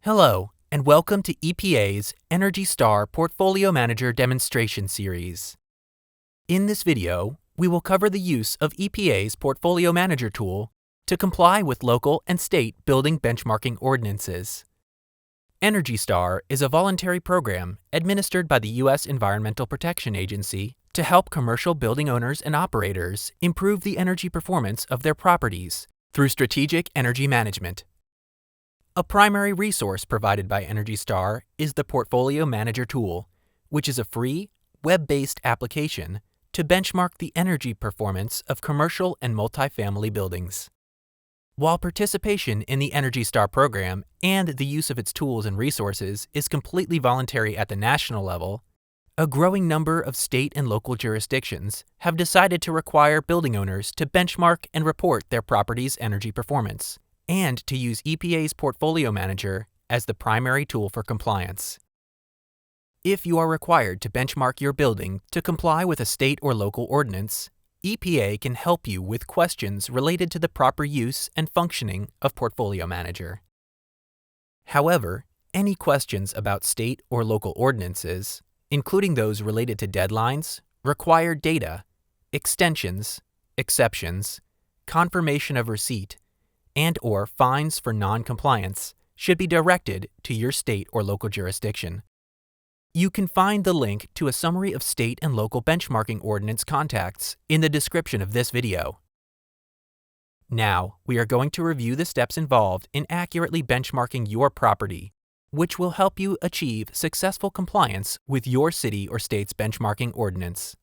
Hello, and welcome to EPA's Energy Star Portfolio Manager Demonstration Series. In this video, we will cover the use of EPA's Portfolio Manager tool to comply with local and state building benchmarking ordinances. Energy Star is a voluntary program administered by the U.S. Environmental Protection Agency to help commercial building owners and operators improve the energy performance of their properties through strategic energy management. A primary resource provided by Energy Star is the Portfolio Manager tool, which is a free, web-based application to benchmark the energy performance of commercial and multifamily buildings. While participation in the Energy Star program and the use of its tools and resources is completely voluntary at the national level, a growing number of state and local jurisdictions have decided to require building owners to benchmark and report their property's energy performance, and to use EPA's Portfolio Manager as the primary tool for compliance. If you are required to benchmark your building to comply with a state or local ordinance, EPA can help you with questions related to the proper use and functioning of Portfolio Manager. However, any questions about state or local ordinances, including those related to deadlines, required data, extensions, exceptions, confirmation of receipt, and/or fines for non-compliance, should be directed to your state or local jurisdiction. You can find the link to a summary of state and local benchmarking ordinance contacts in the description of this video. Now, we are going to review the steps involved in accurately benchmarking your property, which will help you achieve successful compliance with your city or state's benchmarking ordinance.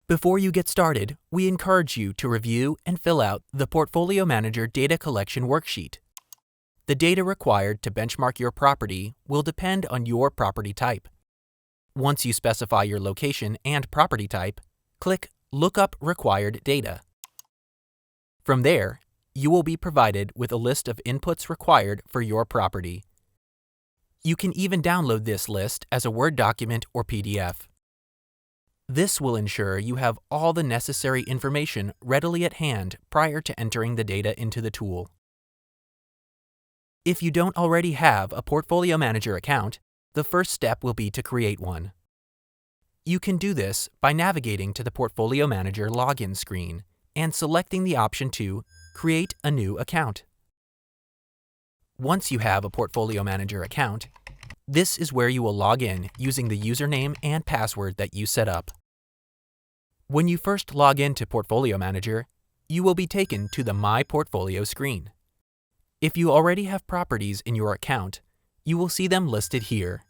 Before you get started, we encourage you to review and fill out the Portfolio Manager Data Collection Worksheet. The data required to benchmark your property will depend on your property type. Once you specify your location and property type, click Look up Required Data. From there, you will be provided with a list of inputs required for your property. You can even download this list as a Word document or PDF. This will ensure you have all the necessary information readily at hand prior to entering the data into the tool. If you don't already have a Portfolio Manager account, the first step will be to create one. You can do this by navigating to the Portfolio Manager login screen and selecting the option to Create a New Account. Once you have a Portfolio Manager account, this is where you will log in using the username and password that you set up. When you first log into Portfolio Manager, you will be taken to the My Portfolio screen. If you already have properties in your account, you will see them listed here.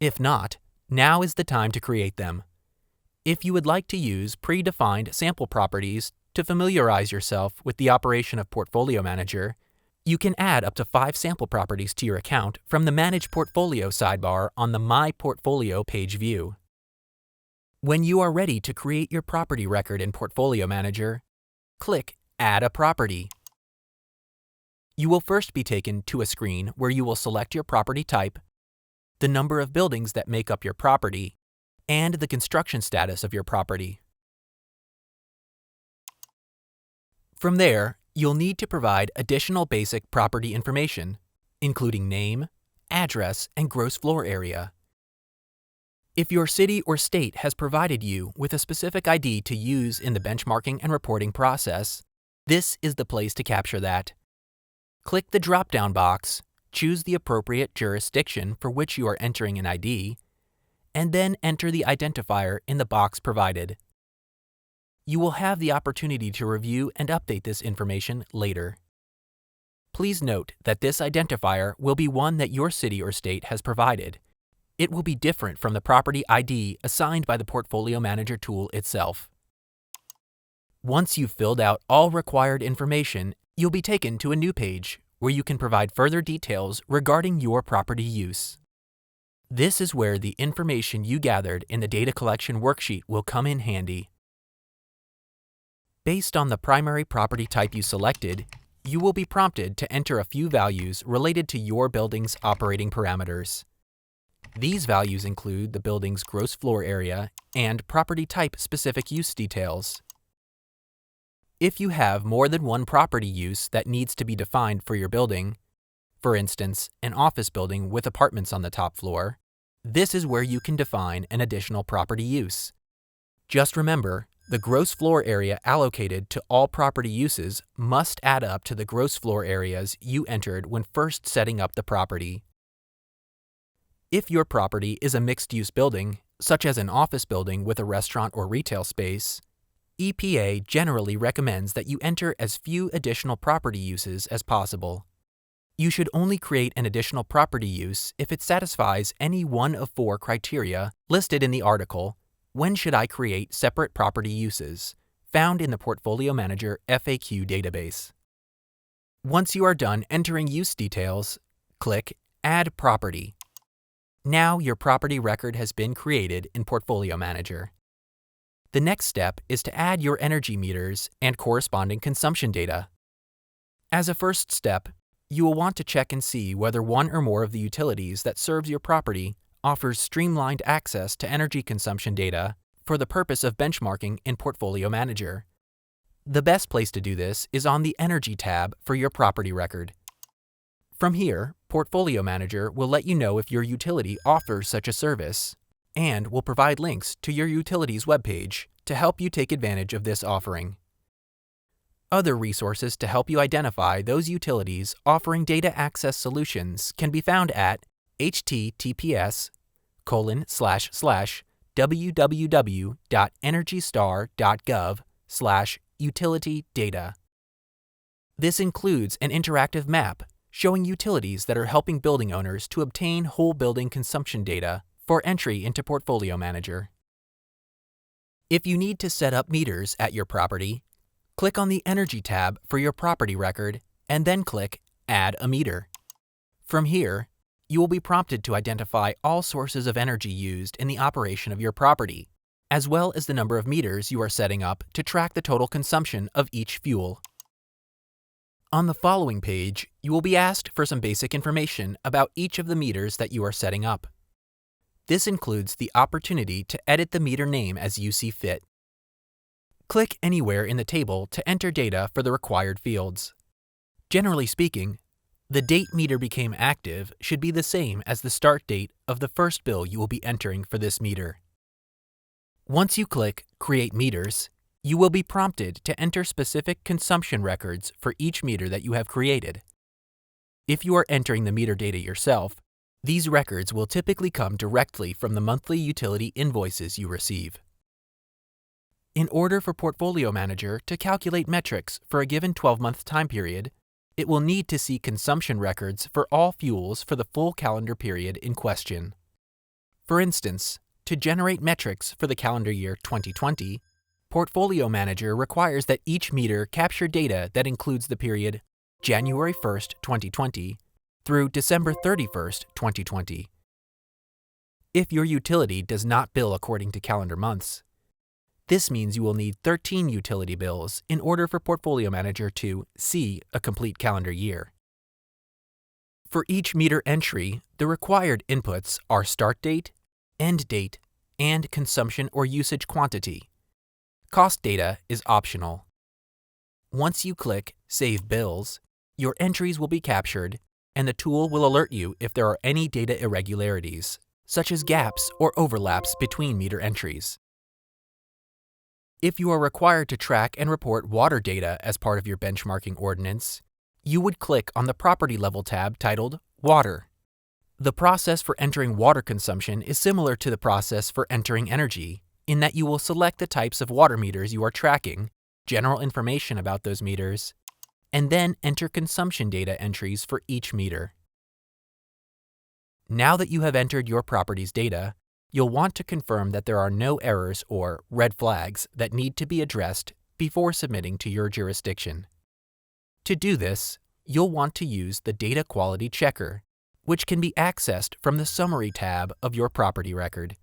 If not, now is the time to create them. If you would like to use predefined sample properties to familiarize yourself with the operation of Portfolio Manager, you can add up to 5 sample properties to your account from the Manage Portfolio sidebar on the My Portfolio page view. When you are ready to create your property record in Portfolio Manager, click Add a Property. You will first be taken to a screen where you will select your property type, the number of buildings that make up your property, and the construction status of your property. From there, you'll need to provide additional basic property information, including name, address, and gross floor area. If your city or state has provided you with a specific ID to use in the benchmarking and reporting process, this is the place to capture that. Click the drop-down box, choose the appropriate jurisdiction for which you are entering an ID, and then enter the identifier in the box provided. You will have the opportunity to review and update this information later. Please note that this identifier will be one that your city or state has provided. It will be different from the property ID assigned by the Portfolio Manager tool itself. Once you've filled out all required information, you'll be taken to a new page where you can provide further details regarding your property use. This is where the information you gathered in the Data Collection Worksheet will come in handy. Based on the primary property type you selected, you will be prompted to enter a few values related to your building's operating parameters. These values include the building's gross floor area and property type specific use details. If you have more than one property use that needs to be defined for your building, for instance, an office building with apartments on the top floor, this is where you can define an additional property use. Just remember, the gross floor area allocated to all property uses must add up to the gross floor areas you entered when first setting up the property. If your property is a mixed-use building, such as an office building with a restaurant or retail space, EPA generally recommends that you enter as few additional property uses as possible. You should only create an additional property use if it satisfies any one of 4 criteria listed in the article, "When should I create separate property uses?" found in the Portfolio Manager FAQ database. Once you are done entering use details, click Add Property. Now your property record has been created in Portfolio Manager. The next step is to add your energy meters and corresponding consumption data. As a first step, you will want to check and see whether one or more of the utilities that serves your property offers streamlined access to energy consumption data for the purpose of benchmarking in Portfolio Manager. The best place to do this is on the Energy tab for your property record. From here, Portfolio Manager will let you know if your utility offers such a service and will provide links to your utility's webpage to help you take advantage of this offering. Other resources to help you identify those utilities offering data access solutions can be found at https://www.energystar.gov/utility-data. This includes an interactive map showing utilities that are helping building owners to obtain whole building consumption data for entry into Portfolio Manager. If you need to set up meters at your property, click on the Energy tab for your property record and then click Add a Meter. From here, you will be prompted to identify all sources of energy used in the operation of your property, as well as the number of meters you are setting up to track the total consumption of each fuel. On the following page, you will be asked for some basic information about each of the meters that you are setting up. This includes the opportunity to edit the meter name as you see fit. Click anywhere in the table to enter data for the required fields. Generally speaking, the date meter became active should be the same as the start date of the first bill you will be entering for this meter. Once you click Create Meters, you will be prompted to enter specific consumption records for each meter that you have created. If you are entering the meter data yourself, these records will typically come directly from the monthly utility invoices you receive. In order for Portfolio Manager to calculate metrics for a given 12-month time period, it will need to see consumption records for all fuels for the full calendar period in question. For instance, to generate metrics for the calendar year 2020, Portfolio Manager requires that each meter capture data that includes the period January 1st, 2020 through December 31st, 2020. If your utility does not bill according to calendar months, this means you will need 13 utility bills in order for Portfolio Manager to see a complete calendar year. For each meter entry, the required inputs are start date, end date, and consumption or usage quantity. Cost data is optional. Once you click Save Bills, your entries will be captured, and the tool will alert you if there are any data irregularities, such as gaps or overlaps between meter entries. If you are required to track and report water data as part of your benchmarking ordinance, you would click on the Property Level tab titled Water. The process for entering water consumption is similar to the process for entering energy, in that you will select the types of water meters you are tracking, general information about those meters, and then enter consumption data entries for each meter. Now that you have entered your property's data, you'll want to confirm that there are no errors or red flags that need to be addressed before submitting to your jurisdiction. To do this, you'll want to use the Data Quality Checker, which can be accessed from the Summary tab of your property record.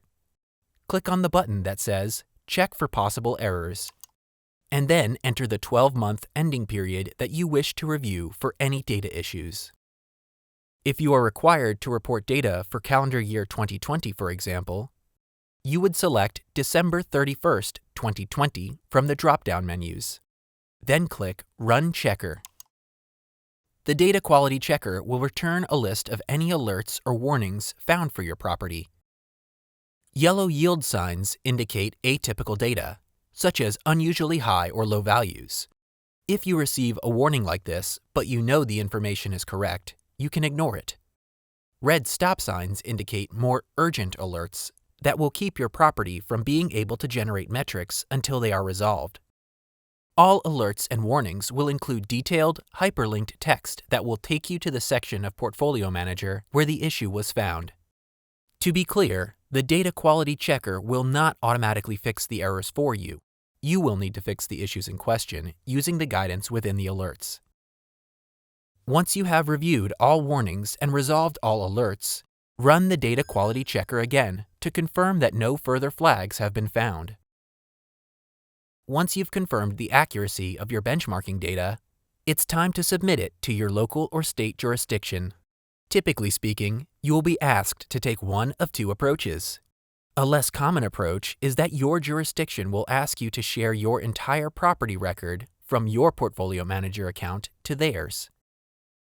Click on the button that says Check for Possible Errors, and then enter the 12-month ending period that you wish to review for any data issues. If you are required to report data for calendar year 2020, for example, you would select December 31st, 2020 from the drop-down menus. Then click Run Checker. The data quality checker will return a list of any alerts or warnings found for your property. Yellow yield signs indicate atypical data, such as unusually high or low values. If you receive a warning like this, but you know the information is correct, you can ignore it. Red stop signs indicate more urgent alerts that will keep your property from being able to generate metrics until they are resolved. All alerts and warnings will include detailed, hyperlinked text that will take you to the section of Portfolio Manager where the issue was found. To be clear, the data quality checker will not automatically fix the errors for you. You will need to fix the issues in question using the guidance within the alerts. Once you have reviewed all warnings and resolved all alerts, run the data quality checker again to confirm that no further flags have been found. Once you've confirmed the accuracy of your benchmarking data, it's time to submit it to your local or state jurisdiction. Typically speaking, you will be asked to take one of two approaches. A less common approach is that your jurisdiction will ask you to share your entire property record from your Portfolio Manager account to theirs.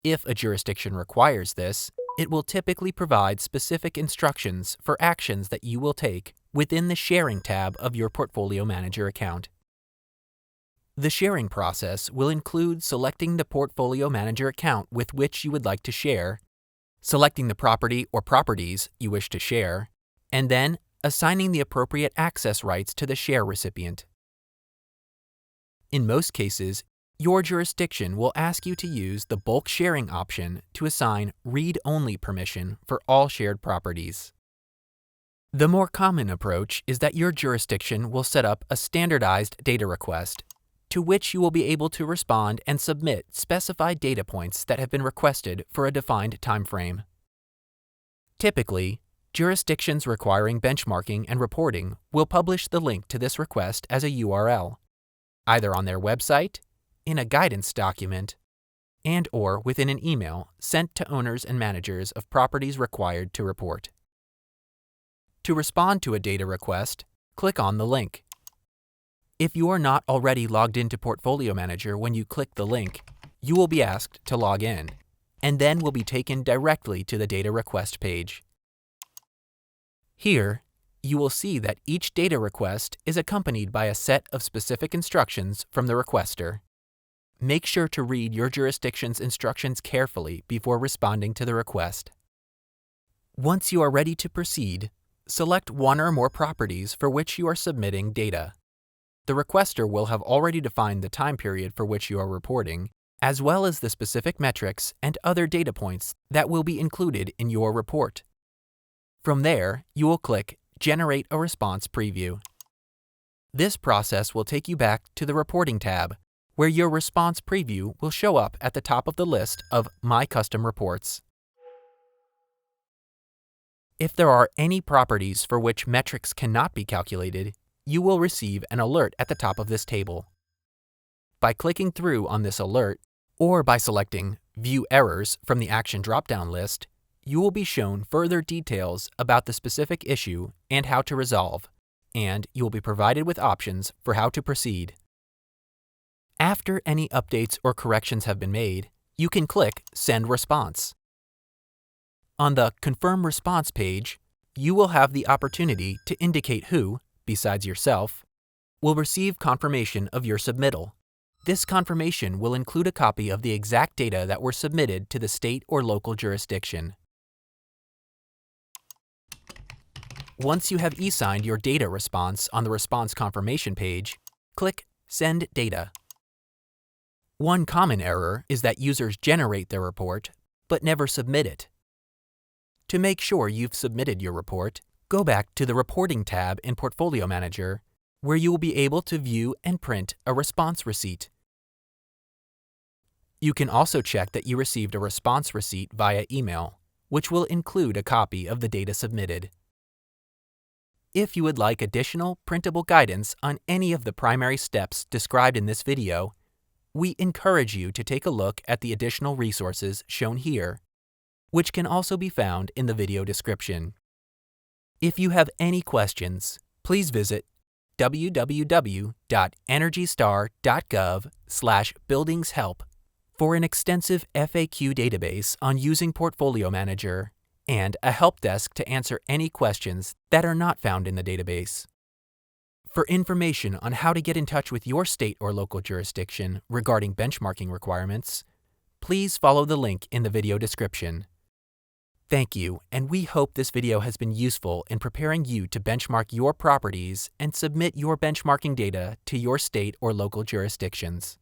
If a jurisdiction requires this, it will typically provide specific instructions for actions that you will take within the Sharing tab of your Portfolio Manager account. The sharing process will include selecting the Portfolio Manager account with which you would like to share, selecting the property or properties you wish to share, and then assigning the appropriate access rights to the share recipient. In most cases, your jurisdiction will ask you to use the bulk sharing option to assign read-only permission for all shared properties. The more common approach is that your jurisdiction will set up a standardized data request to which you will be able to respond and submit specified data points that have been requested for a defined time frame. Typically, jurisdictions requiring benchmarking and reporting will publish the link to this request as a URL, either on their website, in a guidance document, and/or within an email sent to owners and managers of properties required to report. To respond to a data request, click on the link. If you are not already logged into Portfolio Manager when you click the link, you will be asked to log in, and then will be taken directly to the data request page. Here, you will see that each data request is accompanied by a set of specific instructions from the requester. Make sure to read your jurisdiction's instructions carefully before responding to the request. Once you are ready to proceed, select one or more properties for which you are submitting data. The requester will have already defined the time period for which you are reporting, as well as the specific metrics and other data points that will be included in your report. From there, you will click Generate a Response Preview. This process will take you back to the Reporting tab, where your response preview will show up at the top of the list of My Custom Reports. If there are any properties for which metrics cannot be calculated, you will receive an alert at the top of this table. By clicking through on this alert, or by selecting View Errors from the Action drop-down list, you will be shown further details about the specific issue and how to resolve, and you will be provided with options for how to proceed. After any updates or corrections have been made, you can click Send Response. On the Confirm Response page, you will have the opportunity to indicate who, besides yourself, will receive confirmation of your submittal. This confirmation will include a copy of the exact data that were submitted to the state or local jurisdiction. Once you have e-signed your data response on the response confirmation page, click Send Data. One common error is that users generate their report but never submit it. To make sure you've submitted your report, go back to the Reporting tab in Portfolio Manager, where you will be able to view and print a response receipt. You can also check that you received a response receipt via email, which will include a copy of the data submitted. If you would like additional printable guidance on any of the primary steps described in this video, we encourage you to take a look at the additional resources shown here, which can also be found in the video description. If you have any questions, please visit www.energystar.gov/buildingshelp For an extensive FAQ database on using Portfolio Manager, and a help desk to answer any questions that are not found in the database. For information on how to get in touch with your state or local jurisdiction regarding benchmarking requirements, please follow the link in the video description. Thank you, and we hope this video has been useful in preparing you to benchmark your properties and submit your benchmarking data to your state or local jurisdictions.